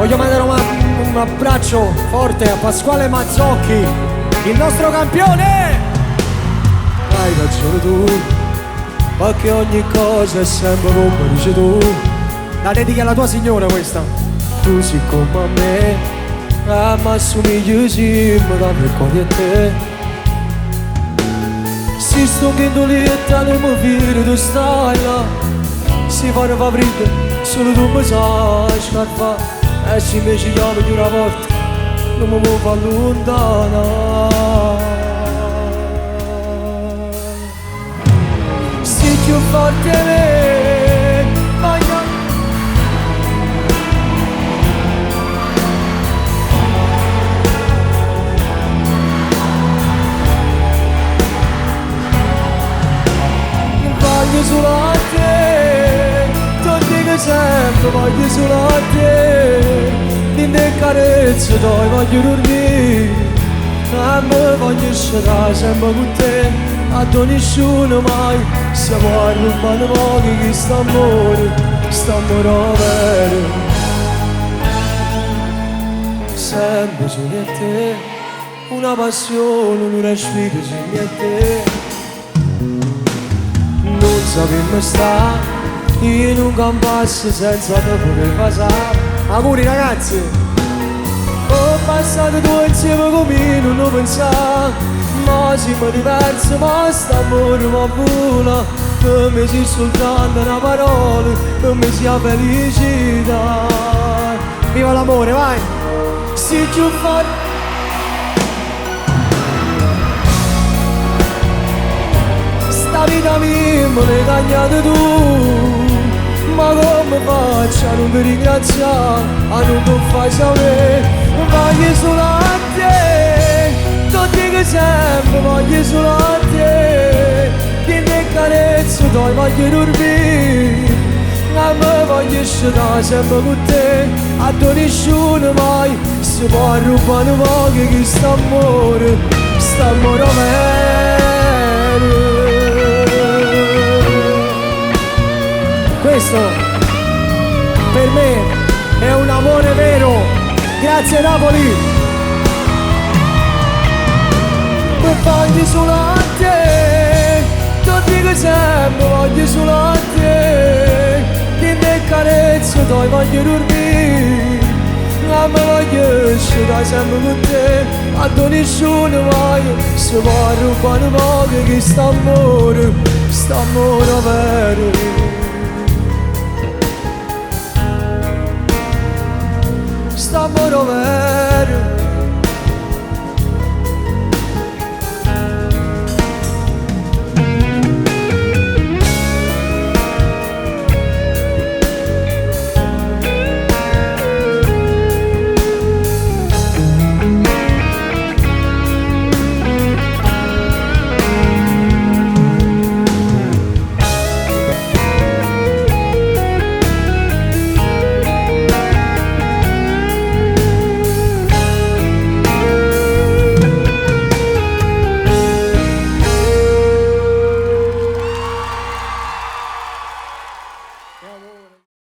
Voglio mandare un abbraccio forte a Pasquale Mazzocchi, il nostro campione. Hai ragione tu, ma che ogni cosa è sempre come dici tu. La dedica alla tua signora questa. Tu siccome a me, ma assomigli sì, ma da per cuore a te. Si sto che indolietta non mi filo, tu stai là. Si fa una favorita, solo tu mi sai scarfare. E se invece chiamo di una volta, non mi può far lontana. Si più forte me, voglio. Voglio solo a te, ti dico sempre voglio solo a te. Ninde carezze dai voglio dormire, a me voglio stare sempre con te. A nessuno mai si può rubare pochi che sta amore vero. Sempre su di te, una passione, un respiro su di te. Non sappiamo stare in un campasso senza te poter passare. Auguri ragazzi! Ho passato tu insieme con me, non lo pensavo. Ma siamo diversi, ma st'amore mi vola. Per me si soltanto una parola, per me sia felicità. Viva l'amore, vai! Si più forte. Sta vita mia me l'hai tagliata tu. Ma come faccio a non ti ringraziare, a non ti fai sapere. Voglio solo a te, ti dico sempre voglio solo a te. Dimmi carezze, dai voglio dormire. A me voglio stare sempre con te. A nessuno mai si può rubare poco che st'amore vero. Questo per me è un amore vero. Grazie Napoli. E voglio solo a te, ti dico sempre voglio solo a te. Dimmi carezze, dai voglio dormire. A me voglio stare sempre con te. A nessuno mai si può rubare poco che st'amore vero. St'amore vero.